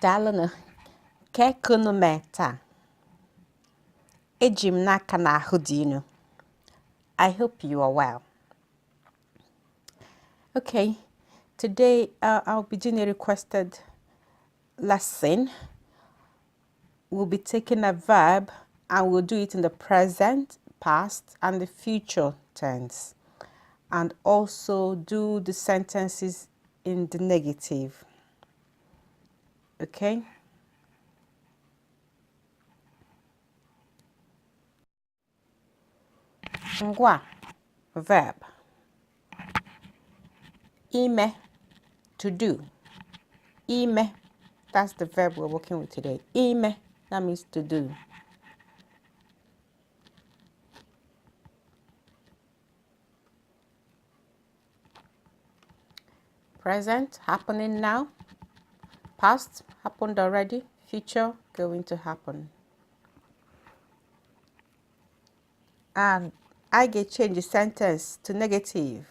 Daalụnụ, ka unu mee taa? Eji m n'aka na ahụ dị unu. I hope you are well. Okay, today I'll be doing a requested lesson. We'll be taking a verb and we'll do it in the present, past, and the future tense. And also do the sentences in the negative. Okay? Ngwa, verb. Ime, to do. Ime, that's the verb we're working with today. Ime, that means to do. Present, happening now. Past, happened already. Future, going to happen. And I get change the sentence to negative.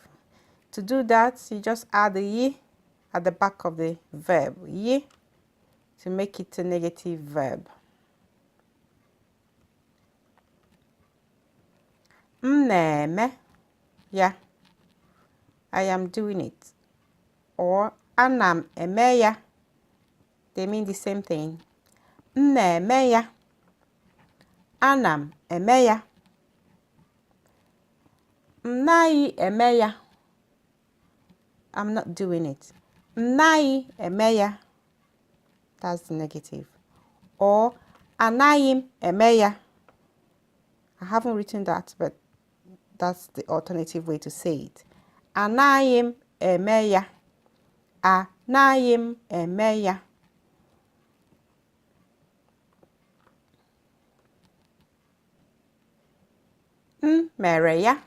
To do that, you just add the ye at the back of the verb. Ye, to make it a negative verb. Na-eme, yeah, I am doing it. Or anaghị ya, they mean the same thing. Na-eme ya, anaghị ya. Naghị eme ya, I'm not doing it. Naghị eme ya, that's the negative. Or anaghị eme ya, I haven't written that, but that's the alternative way to say it. Anaghị eme ya, anaghị eme ya. Mere ya,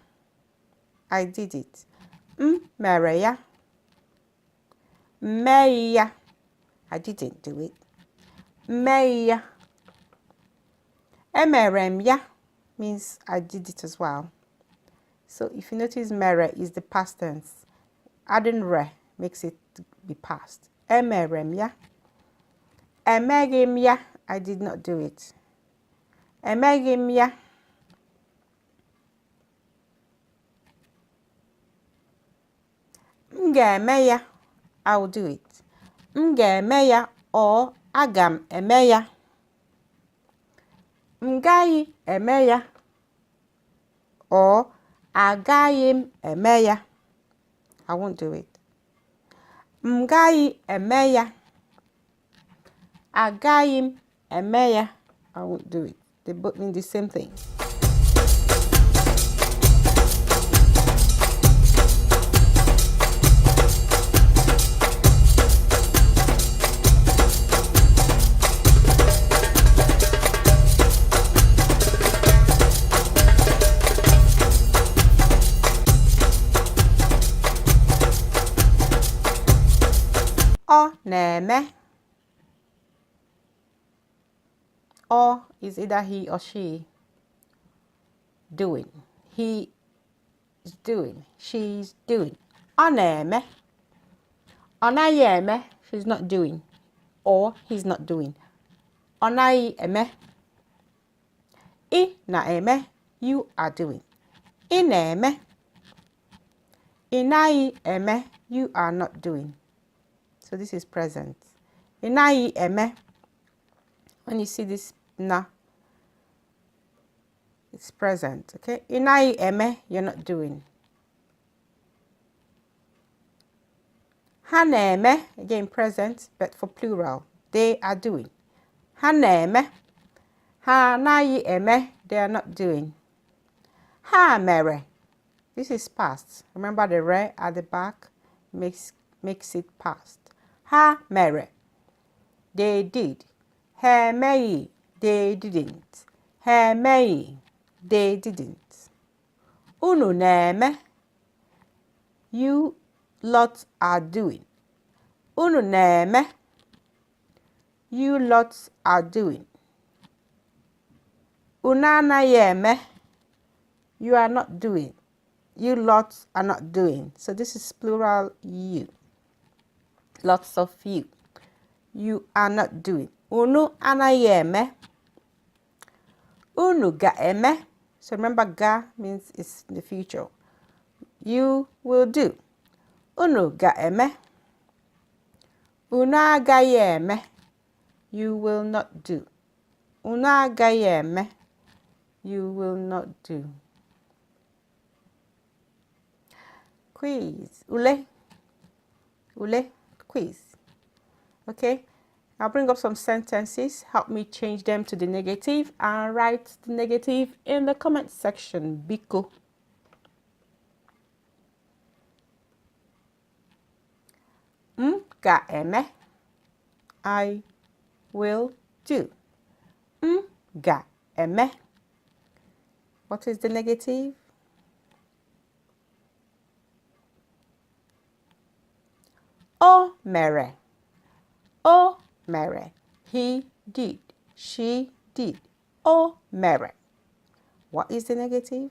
I did it. Mere ya. Meghị ya, I didn't do it. Meghị ya. Emere ya means I did it as well. So if you notice, mere is the past tense. Adding re makes it be past. Emere ya. Emeghị ya, I did not do it. Emeghị ya. Ga-eme ya, I will do it. Ga-eme ya or aga-eme ya. Gaghị eme ya or agaghị eme ya. I won't do it. Gaghị eme ya. Agaghị eme ya. I won't do it. They both mean the same thing. Ọ na-eme. Or is either he or she doing. He is doing. She is doing. Ọ na-eme. Ọ naghị eme. She's not doing. Or he's not doing. Ọ naghị eme. Ị na-eme. You are doing. Ị na-eme. Ị naghị eme. You are not doing. So this is present. Ị naghị eme. When you see this na, it's present, okay? Ị naghị eme, you're not doing. Ha na-eme, again present, but for plural. They are doing. Ha na-eme. Ha anaghị eme, they are not doing. Ha mere. This is past. Remember the re at the back makes it past. Ha mere. They did. Ha emeghị. They didn't. Ha emeghị. They didn't. Unu na-eme. You lot are doing. Unu na-eme. You lots are doing. Unu anaghị eme. You are not doing. You lots are not doing. So this is plural you. Lots of you. You are not doing. Unu anaghị eme. Unu ga-eme. So remember, ga means it's in the future. You will do. Unu ga-eme. Unu agaghị eme. You will not do. Unu agaghị eme. You will not do. Quiz. Ule. Ule. Quiz. Okay. I'll bring up some sentences. Help me change them to the negative and write the negative in the comment section. Biko. Ga-eme. I will do. Ga-eme. What is the negative? O mere. O mere. He did. She did. O mere. What is the negative?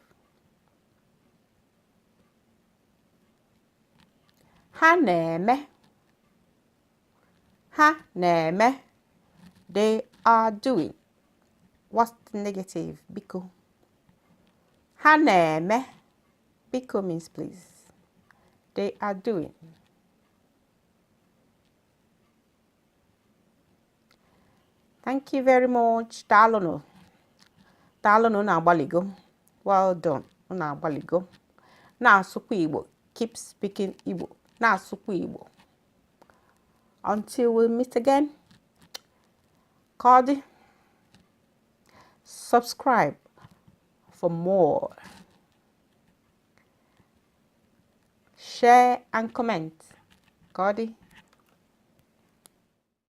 Ha na-eme. Ha na-eme. They are doing. What's the negative? Biko. Ha na-eme. Biko means please. They are doing. Thank you very much. Daalụnụ. Daalụnụ na-agbaligo. Well done. Na-agbaligo. Na-asụkwa Igbo. Keep speaking Igbo. Na-asụkwa Igbo. Until we meet again. Kadi. Subscribe for more. Share and comment. Kadi.